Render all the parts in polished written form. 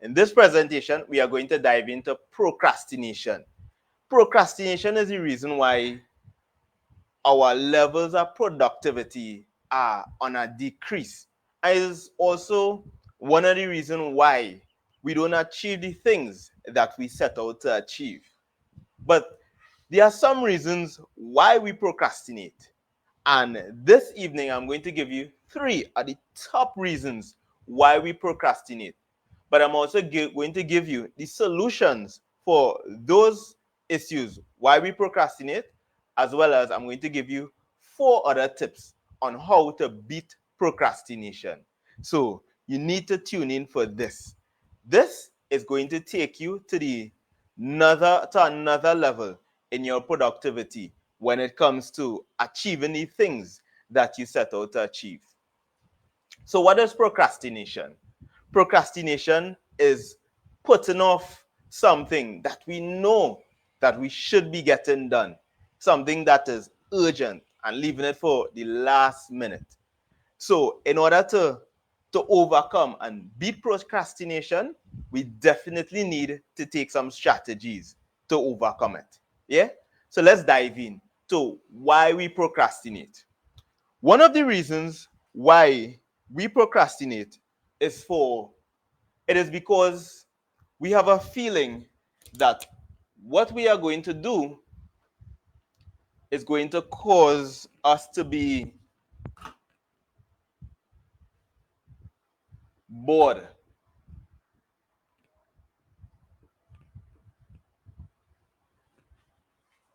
In this presentation, we are going to dive into procrastination. Procrastination is the reason why our levels of productivity are on a decrease. And it is also one of the reasons why we don't achieve the things that we set out to achieve. But there are some reasons why we procrastinate. And this evening, I'm going to give you 3 of the top reasons why we procrastinate. But I'm also going to give you the solutions for those issues why we procrastinate, as well as I'm going to give you 4 other tips on how to beat procrastination. So you need to tune in for this. This is going to take you to another level in your productivity when it comes to achieving the things that you set out to achieve. So what is procrastination? Procrastination is putting off something that we know that we should be getting done, something that is urgent, and leaving it for the last minute. So in order to overcome and beat procrastination, we definitely need to take some strategies to overcome it. Yeah? So let's dive in to why we procrastinate. One of the reasons why we procrastinate is it is because we have a feeling that what we are going to do is going to cause us to be bored.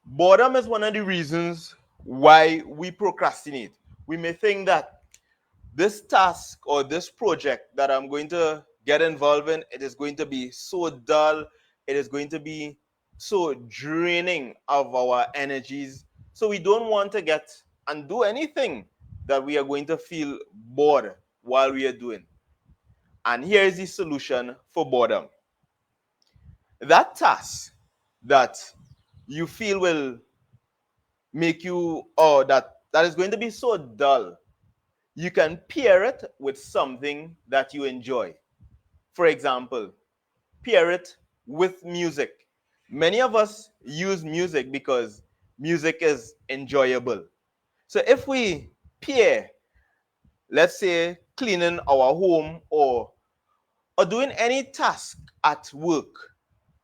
Boredom is one of the reasons why we procrastinate. We may think that this task or this project that I'm going to get involved in, it is going to be so dull, it is going to be so draining of our energies. So we don't want to get and do anything that we are going to feel bored while we are doing. And here is the solution for boredom. That task that you feel will make you, or that is going to be so dull, you can pair it with something that you enjoy. For example, pair it with music. Many of us use music because music is enjoyable. So if we pair, let's say, cleaning our home or doing any task at work,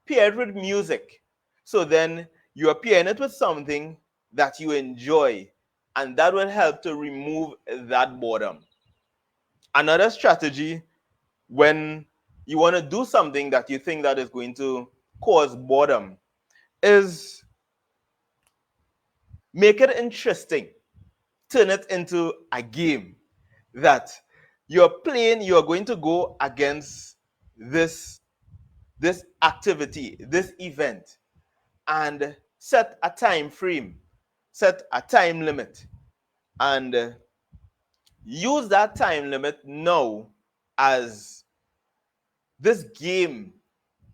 pair it with music. So then you are pairing it with something that you enjoy, and that will help to remove that boredom. Another strategy when you want to do something that you think that is going to cause boredom is make it interesting. Turn it into a game that you're playing, you're going to go against this activity, this event, and set a time frame, set a time limit, and use that time limit now as this game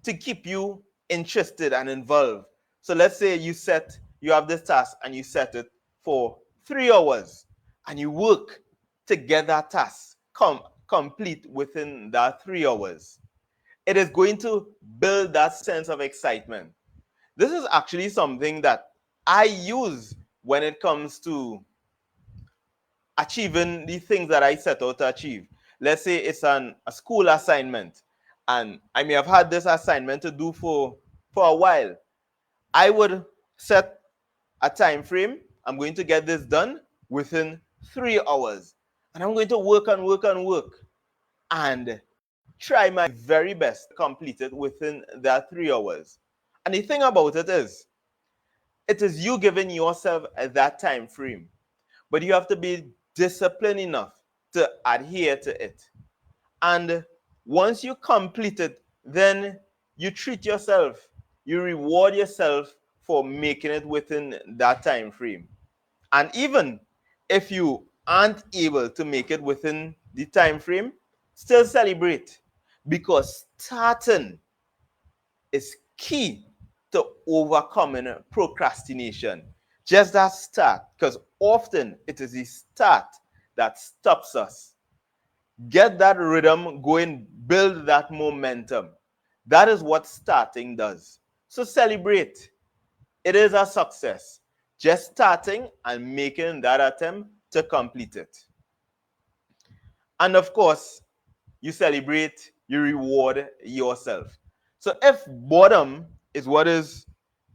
to keep you interested and involved. So let's say you have this task and you set it for 3 hours and you work to get that task complete within that 3 hours. It is going to build that sense of excitement. This is actually something that I use when it comes to achieving the things that I set out to achieve. Let's say it's a school assignment, and I may have had this assignment to do for a while. I would set a time frame. I'm going to get this done within 3 hours, and I'm going to work and work and work and try my very best to complete it within that 3 hours. And the thing about it is you giving yourself that time frame, but you have to be disciplined enough to adhere to it. And once you complete it, then you treat yourself, you reward yourself for making it within that time frame. And even if you aren't able to make it within the time frame, still celebrate, because starting is key to overcoming procrastination. Just that start, because often it is the start that stops us. Get that rhythm going, build that momentum. That is what starting does. So celebrate. It is a success. Just starting and making that attempt to complete it. And of course, you celebrate, you reward yourself. So if boredom is what is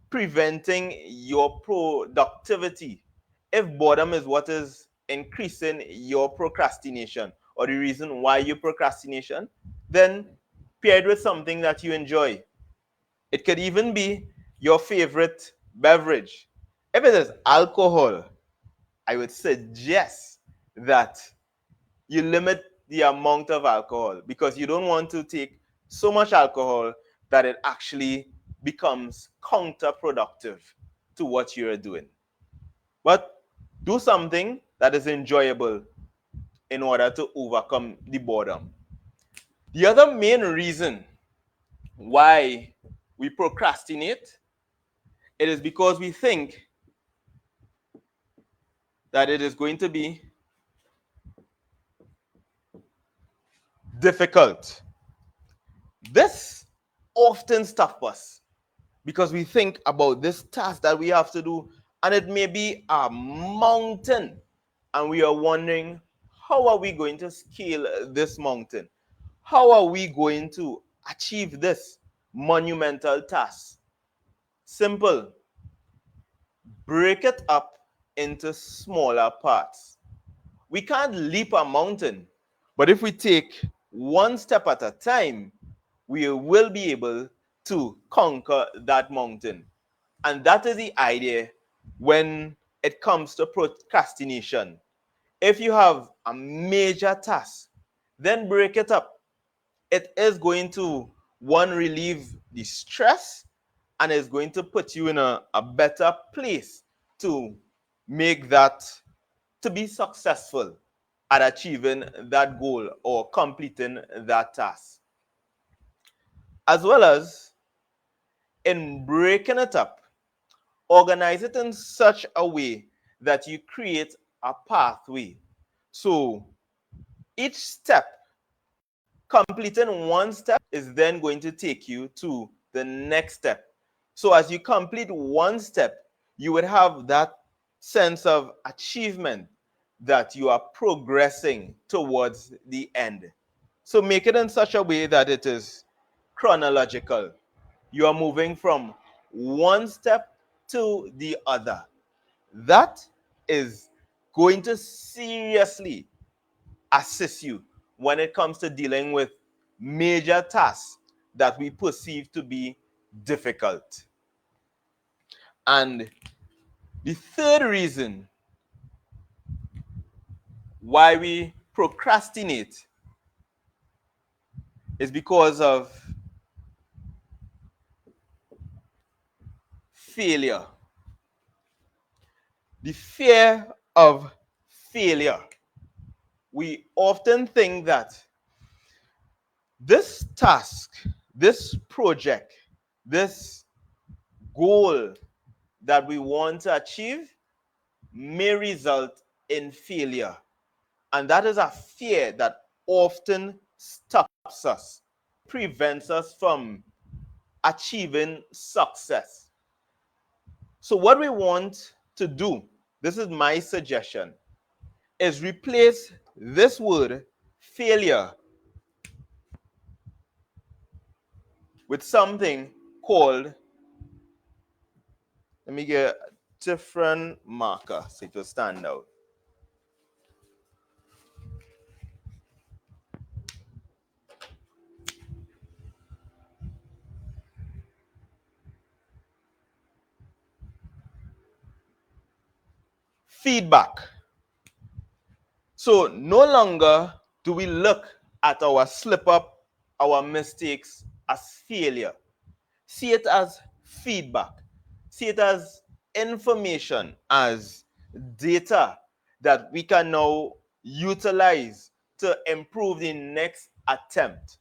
preventing your productivity, if boredom is what is increasing your procrastination or the reason why you procrastination, then pair it with something that you enjoy. It could even be your favorite beverage. If it is alcohol, I would suggest that you limit the amount of alcohol because you don't want to take so much alcohol that it actually becomes counterproductive to what you're doing. But do something that is enjoyable in order to overcome the boredom. The other main reason why we procrastinate, it is because we think that it is going to be difficult. This often stops us because we think about this task that we have to do, and it may be a mountain, and we are wondering, how are we going to scale this mountain? How are we going to achieve this monumental task? Simple. Break it up into smaller parts. We can't leap a mountain, but if we take one step at a time, we will be able to conquer that mountain. And that is the idea when it comes to procrastination. If you have a major task, then break it up. It is going to, one, relieve the stress, and is going to put you in a better place to make that, to be successful at achieving that goal or completing that task. As well as in breaking it up, organize it in such a way that you create a pathway. So each step, completing one step, is then going to take you to the next step. So as you complete one step, you would have that sense of achievement that you are progressing towards the end. So make it in such a way that it is chronological. You are moving from one step to the other. That is going to seriously assist you when it comes to dealing with major tasks that we perceive to be difficult. And the third reason why we procrastinate is because of failure. The fear of failure. We often think that this task, this project, this goal that we want to achieve may result in failure. And that is a fear that often stops us, prevents us from achieving success. So, what we want to do, this is my suggestion, is replace this word failure with something called, let me get a different marker so it will stand out. Feedback. So no longer do we look at our slip up, our mistakes as failure. See it as feedback. See it as information, as data that we can now utilize to improve the next attempt.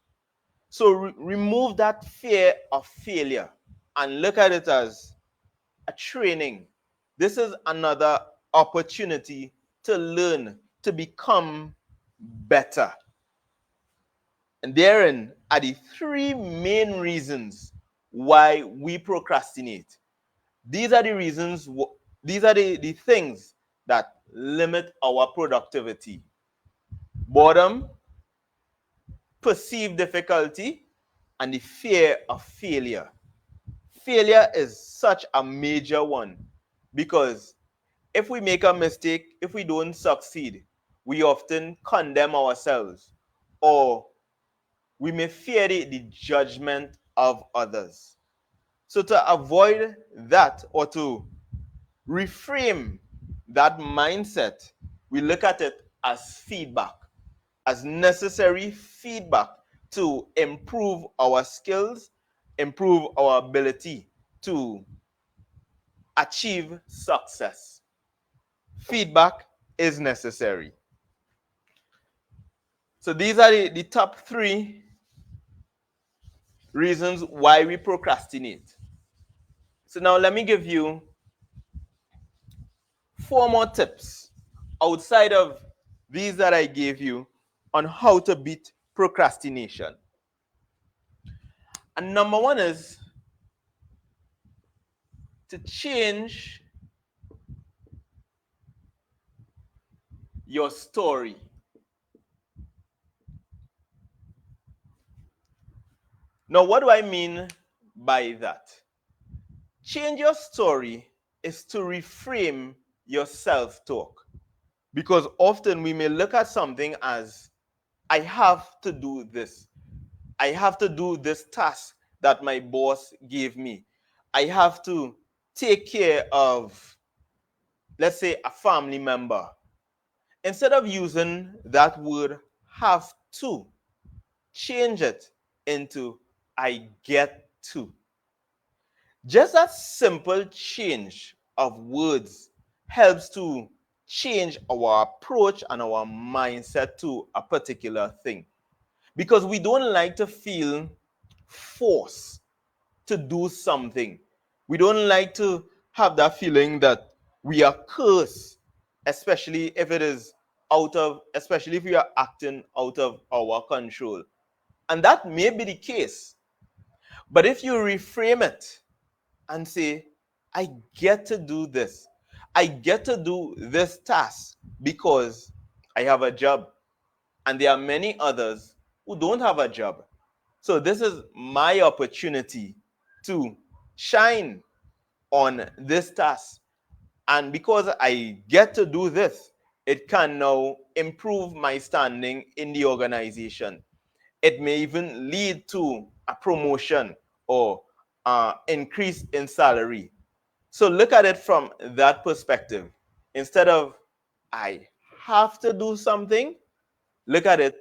So remove that fear of failure and look at it as a training. This is another opportunity to learn, to become better. And therein are the three main reasons why we procrastinate. These are the reasons, these are the things that limit our productivity. Boredom, perceived difficulty, and the fear of failure. Failure is such a major one because if we make a mistake, if we don't succeed, we often condemn ourselves or we may fear the judgment of others. So, to avoid that or to reframe that mindset, we look at it as feedback, as necessary feedback to improve our skills, improve our ability to achieve success. Feedback is necessary. So these are the top three reasons why we procrastinate. So now let me give you four more tips outside of these that I gave you on how to beat procrastination. And number one is to change your story. Now, what do I mean by that? Change your story is to reframe your self talk. Because often we may look at something as, I have to do this. I have to do this task that my boss gave me. I have to take care of, let's say, a family member. Instead of using that word have to, change it into I get to. Just that simple change of words helps to change our approach and our mindset to a particular thing. Because we don't like to feel forced to do something. We don't like to have that feeling that we are cursed, especially if it is especially if we are acting out of our control. And that may be the case. But if you reframe it and say, I get to do this. I get to do this task because I have a job. And there are many others who don't have a job. So this is my opportunity to shine on this task. And because I get to do this, it can now improve my standing in the organization. It may even lead to a promotion or increase in salary. So look at it from that perspective. Instead of I have to do something, look at it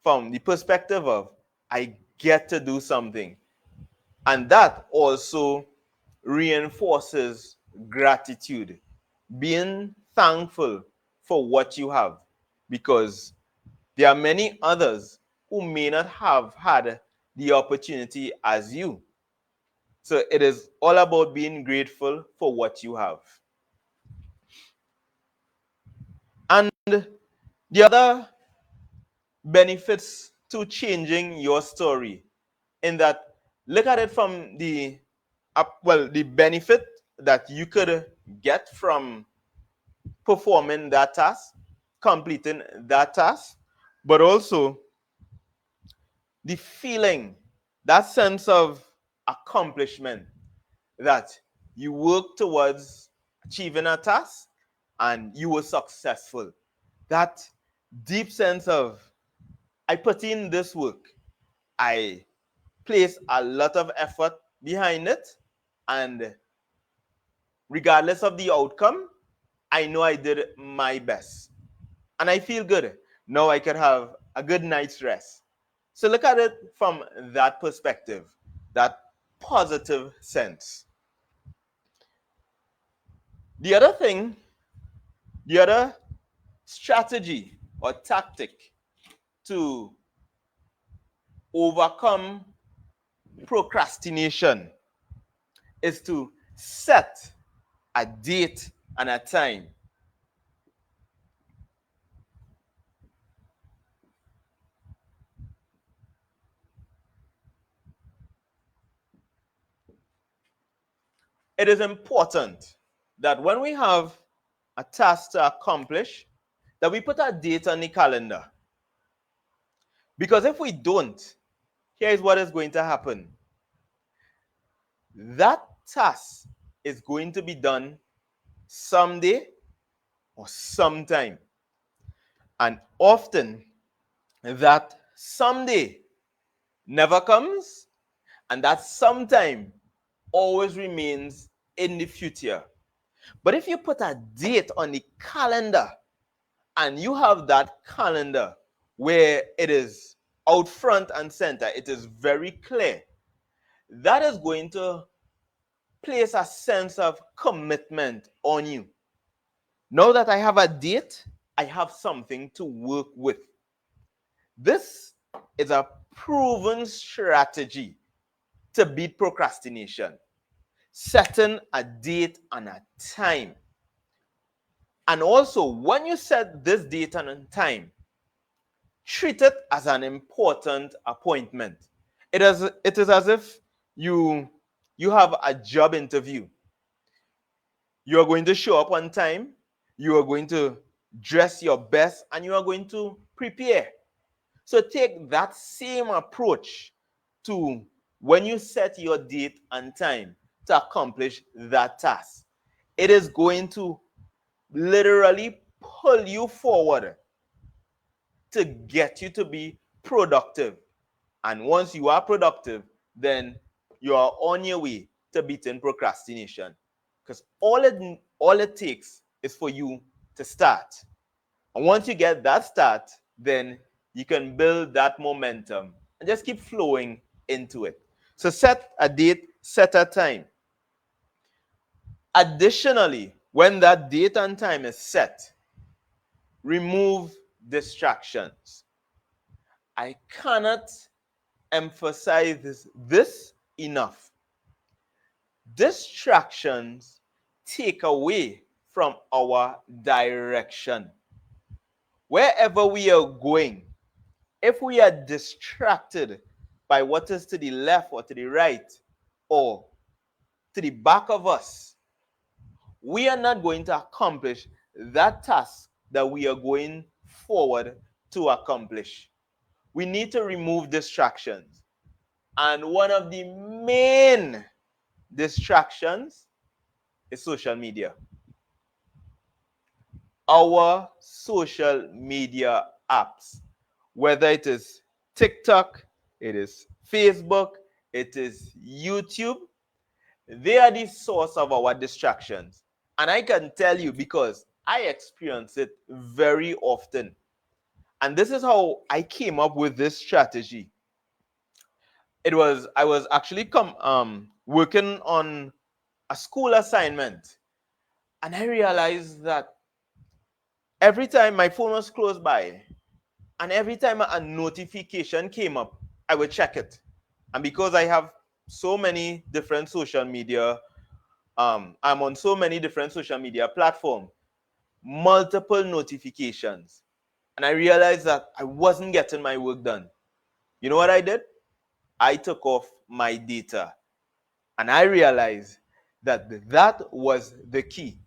from the perspective of I get to do something. And that also reinforces gratitude, being thankful for what you have, because there are many others who may not have had the opportunity as you. So it is all about being grateful for what you have. And the other benefits to changing your story in that, look at it from the benefit that you could get from performing that task, completing that task, but also the feeling, that sense of accomplishment that you work towards achieving a task and you were successful. That deep sense of, I put in this work, I place a lot of effort behind it, and regardless of the outcome, I know I did my best. And I feel good. Now I could have a good night's rest. So look at it from that perspective, that positive sense. The other thing, the other strategy or tactic to overcome procrastination is to set a date and a time. it is important that when we have a task to accomplish, that we put a date on the calendar. Because if we don't, here is what is going to happen. That task is going to be done someday or sometime. And often that someday never comes, and that sometime always remains in the future. But if you put a date on the calendar and you have that calendar where it is out front and center, it is very clear, that is going to place a sense of commitment on you. Now that I have a date, I have something to work with. This is a proven strategy to beat procrastination. Setting a date and a time. And also, when you set this date and a time, treat it as an important appointment. It is as if you have a job interview. You are going to show up on time, you are going to dress your best, and you are going to prepare. So take that same approach to when you set your date and time to accomplish that task. It is going to literally pull you forward to get you to be productive. And once you are productive, then you are on your way to beating procrastination. Because all it takes is for you to start. And once you get that start, then you can build that momentum and just keep flowing into it. So set a date, set a time. Additionally, when that date and time is set, remove distractions. I cannot emphasize this enough. Distractions take away from our direction. Wherever we are going, if we are distracted by what is to the left or to the right or to the back of us, we are not going to accomplish that task that we are going forward to accomplish. We need to remove distractions. And one of the main distractions is social media. Our social media apps, whether it is TikTok, it is Facebook, it is YouTube, they are the source of our distractions. And I can tell you because I experience it very often. And this is how I came up with this strategy. I was actually working on a school assignment, and I realized that every time my phone was close by, and every time a notification came up, I would check it. And because I have so many different social media, I'm on so many different social media platforms, multiple notifications. And I realized that I wasn't getting my work done. You know what I did? I took off my data. And I realized that that was the key.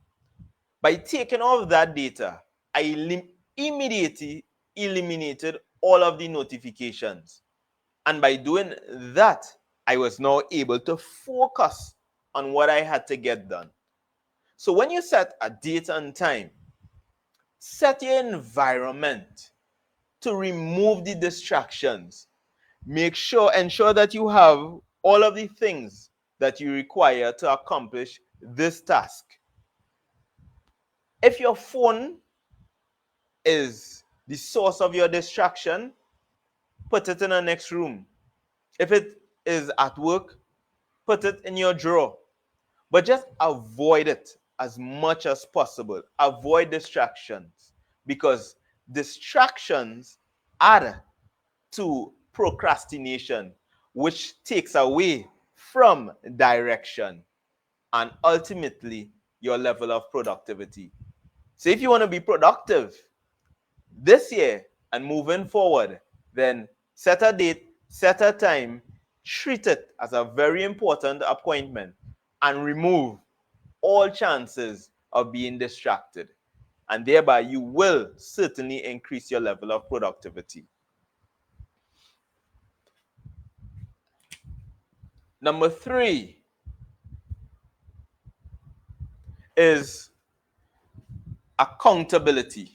By taking off that data, I immediately eliminated all of the notifications. And by doing that, I was now able to focus on what I had to get done. So when you set a date and time, set your environment to remove the distractions. Ensure that you have all of the things that you require to accomplish this task. If your phone is the source of your distraction, put it in the next room. If it is at work, put it in your drawer. But just avoid it as much as possible. Avoid distractions because distractions add to procrastination, which takes away from direction and ultimately your level of productivity. So if you want to be productive this year and moving forward, then set a date, set a time, treat it as a very important appointment, and remove all chances of being distracted. And thereby, you will certainly increase your level of productivity. Number 3 is accountability.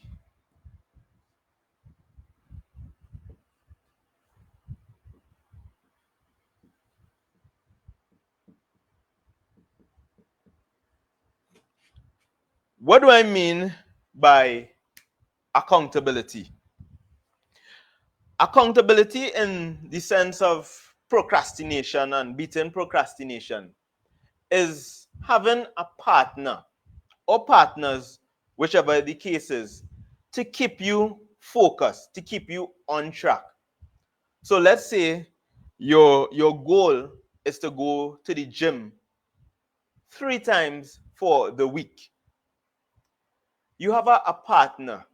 What do I mean by accountability? Accountability in the sense of procrastination and beating procrastination is having a partner or partners, whichever the case is, to keep you focused, to keep you on track. So let's say your goal is to go to the gym 3 times for the week. You have a partner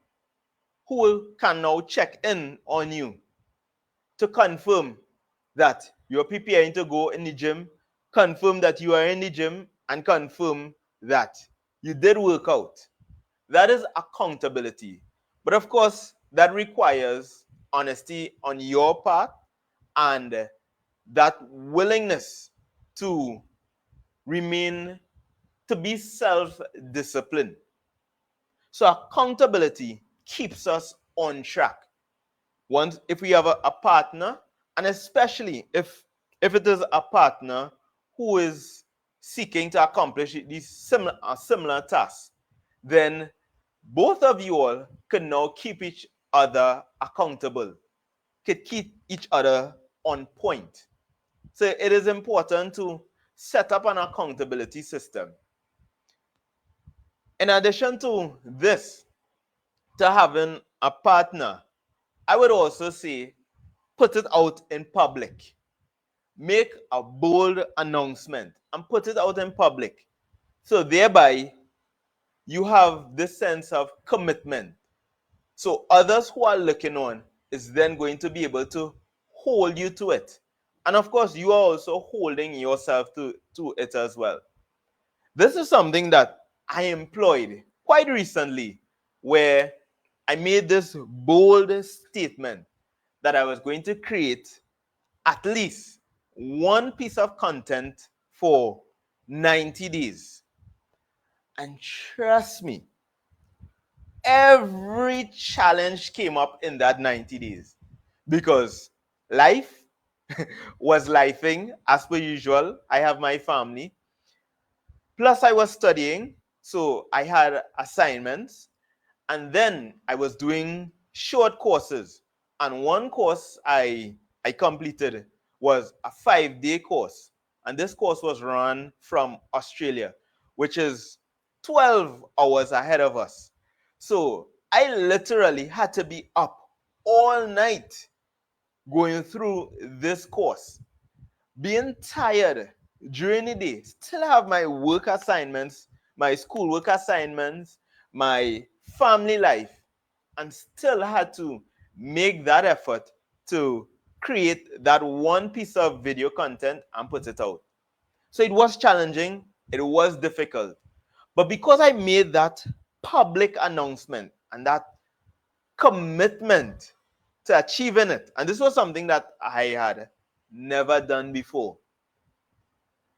who can now check in on you to confirm that you're preparing to go in the gym, confirm that you are in the gym, and confirm that you did work out. That is accountability. But of course, that requires honesty on your part and that willingness to remain, to be self-disciplined. So accountability keeps us on track. Once, if we have a partner, and especially if it is a partner who is seeking to accomplish these similar tasks, then both of you all can now keep each other accountable, can keep each other on point. So it is important to set up an accountability system. In addition to this, to having a partner, I would also say put it out in public. Make a bold announcement and put it out in public. So thereby, you have this sense of commitment. So others who are looking on is then going to be able to hold you to it. And of course, you are also holding yourself to it as well. This is something that I employed quite recently, where I made this bold statement that I was going to create at least one piece of content for 90 days. And trust me, every challenge came up in that 90 days because life was lifing as per usual. I have my family. Plus, I was studying, so I had assignments. And then I was doing short courses. And one course I completed was a 5-day course. And this course was run from Australia, which is 12 hours ahead of us. So I literally had to be up all night going through this course, being tired during the day, still have my work assignments, my schoolwork assignments, my family life, and still had to make that effort to create that one piece of video content and put it out. So it was challenging, it was difficult. But because I made that public announcement and that commitment to achieving it, and this was something that I had never done before,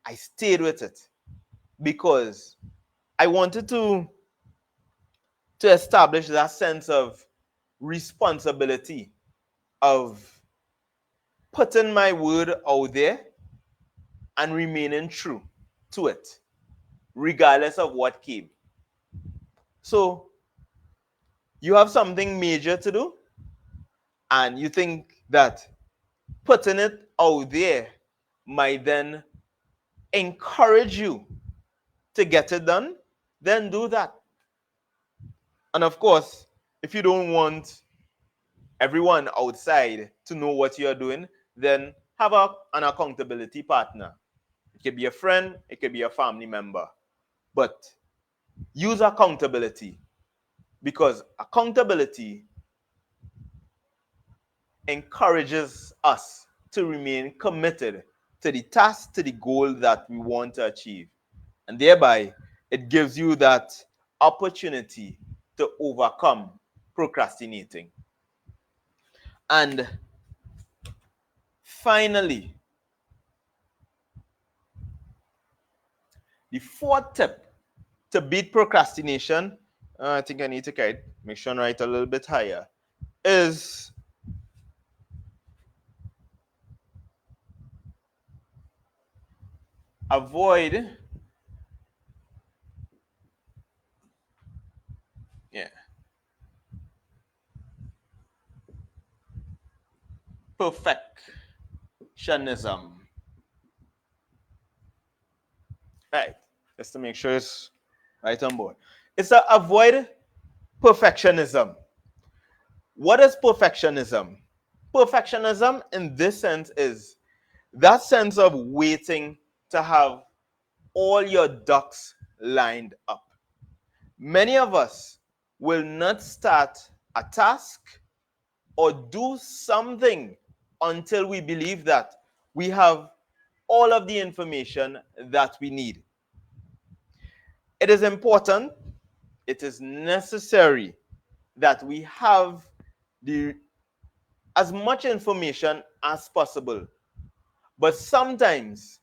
I stayed with it because I wanted to establish that sense of responsibility of putting my word out there and remaining true to it, regardless of what came. So you have something major to do, and you think that putting it out there might then encourage you to get it done, then do that. And of course, if you don't want everyone outside to know what you're doing, then have an accountability partner. It could be a friend, it could be a family member. But use accountability because accountability encourages us to remain committed to the task, to the goal that we want to achieve. And thereby, It gives you that opportunity to overcome procrastinating. And finally, the fourth tip to beat procrastination, I think I need to make sure I write a little bit higher, is avoid, yeah, perfectionism. Right, just to make sure it's right on board. It's to avoid perfectionism. What is perfectionism? Perfectionism, in this sense, is that sense of waiting to have all your ducks lined up. Many of us will not start a task or do something until we believe that we have all of the information that we need. It is important, it is necessary that we have the as much information as possible. But sometimes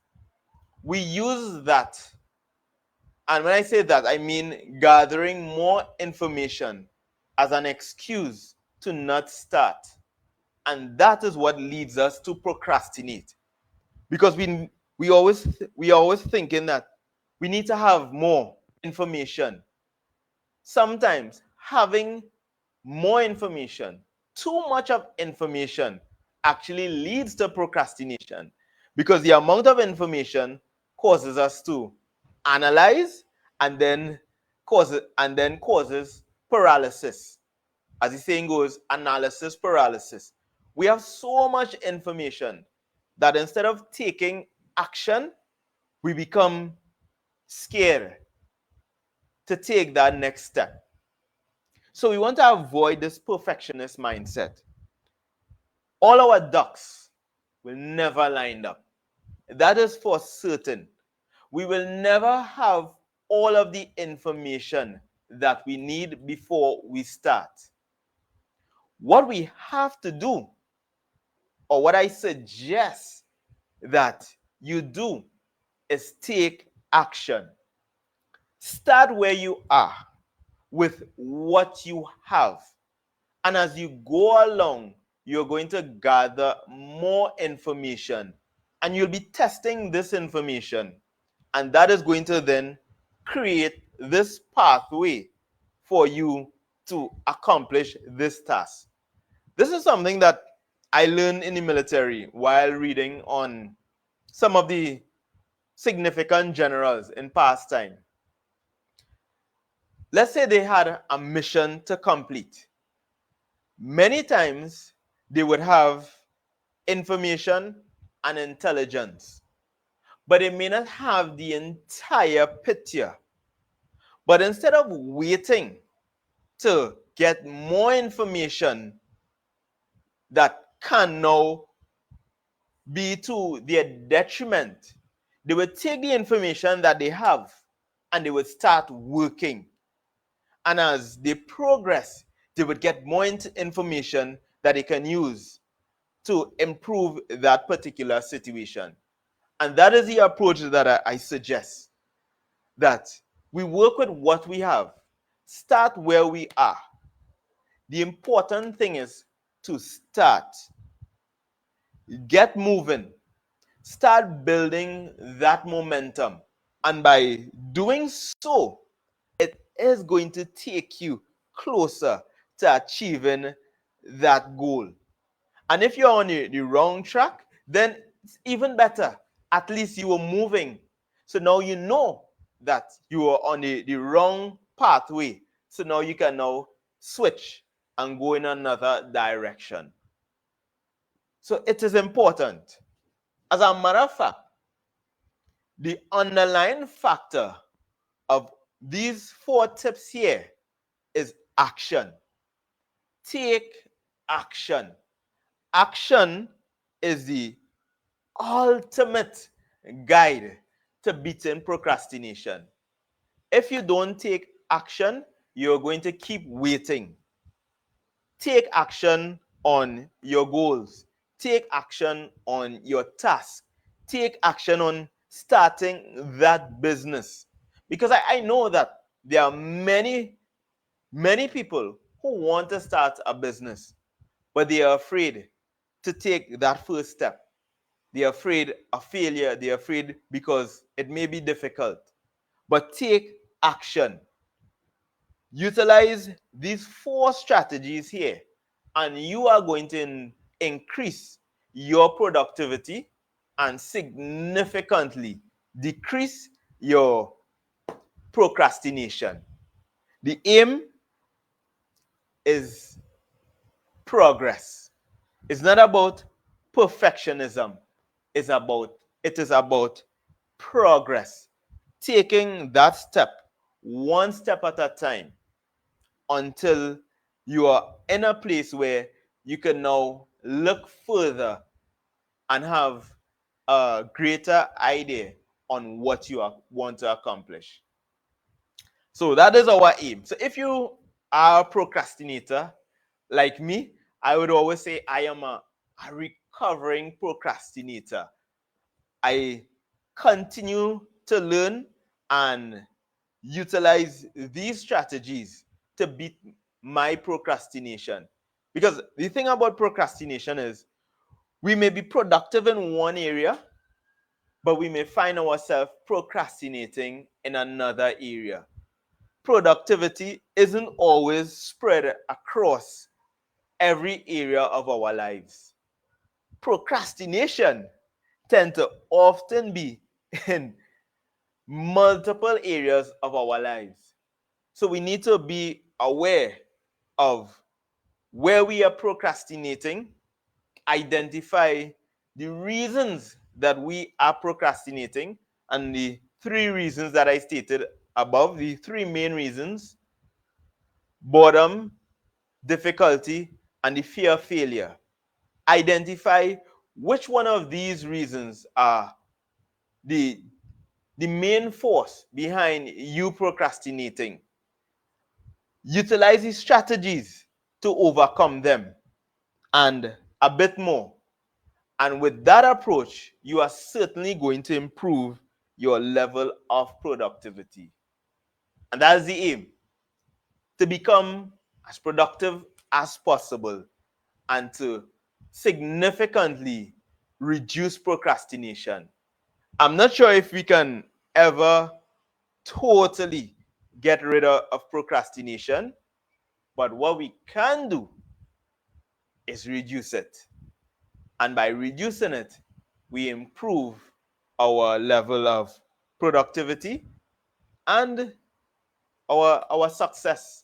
we use that, and when I say that, I mean gathering more information as an excuse to not start. And that is what leads us to procrastinate. Because we always thinking that we need to have more information. Sometimes having more information, too much of information, actually leads to procrastination, because the amount of information causes us to analyze and then causes paralysis. As the saying goes, analysis paralysis. We have so much information that instead of taking action, we become scared to take that next step. So we want to avoid this perfectionist mindset. All our ducks will never line up. That is for certain. We will never have all of the information that we need before we start. What we have to do, or what I suggest that you do, is take action. Start where you are with what you have. And as you go along, you're going to gather more information and you'll be testing this information. And that is going to then create this pathway for you to accomplish this task. This is something that I learned in the military while reading on some of the significant generals in past time. Let's say they had a mission to complete. Many times they would have information and intelligence, but they may not have the entire picture. But instead of waiting to get more information that can now be to their detriment, they would take the information that they have and they would start working. And as they progress, they would get more information that they can use to improve that particular situation. And that is the approach that I suggest, that we work with what we have. Start where we are. The important thing is to start. Get moving. Start building that momentum. And by doing so, it is going to take you closer to achieving that goal. And if you're on the wrong track, then it's even better. At least you are moving. So now you know that you are on the wrong pathway. So now you can now switch and go in another direction. So it is important. As a matter of fact, the underlying factor of these four tips here is action. Take action. Action is the ultimate guide to beating procrastination. if you don't take action, you're going to keep waiting. Take action on your goals. Take action on your task. Take action on starting that business. Because I know that there are many people who want to start a business, but they are afraid to take that first step. They're afraid of failure. They're afraid because it may be difficult. But take action. Utilize these four strategies here, and you are going to increase your productivity and significantly decrease your procrastination. The aim is progress. It's not about perfectionism. It is about progress. Taking that step one step at a time until you are in a place where you can now look further and have a greater idea on what you want to accomplish. So that is our aim. So if you are a procrastinator like me, I would always say I am a recovering procrastinator. I continue to learn and utilize these strategies to beat my procrastination. Because the thing about procrastination is we may be productive in one area, but we may find ourselves procrastinating in another area. Productivity isn't always spread across every area of our lives. Procrastination tends to often be in multiple areas of our lives. So we need to be aware of where we are procrastinating, identify the reasons that we are procrastinating, and the three reasons that I stated above, the three main reasons: boredom, difficulty, and the fear of failure. Identify which one of these reasons are the, the main force behind you procrastinating. Utilize these strategies to overcome them and a bit more. And with that approach, you are certainly going to improve your level of productivity. And that's the aim, to become as productive as possible and to significantly reduce procrastination. I'm not sure if we can ever totally get rid of procrastination, but what we can do is reduce it. And by reducing it, we improve our level of productivity and our success.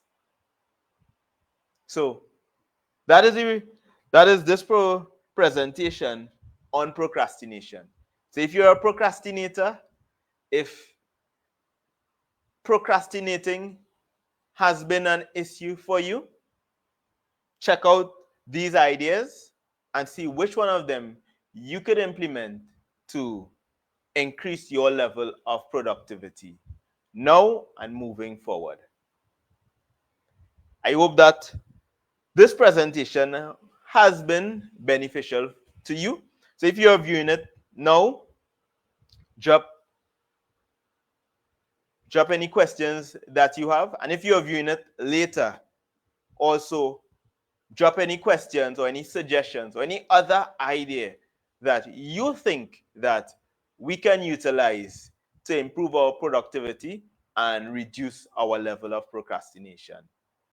So that is this presentation on procrastination. So if you're a procrastinator, if procrastinating has been an issue for you, check out these ideas and see which one of them you could implement to increase your level of productivity now and moving forward. I hope that this presentation has been beneficial to you. So if you're viewing it now, drop any questions that you have. And if you're viewing it later, also drop any questions or any suggestions or any other idea that you think that we can utilize to improve our productivity and reduce our level of procrastination.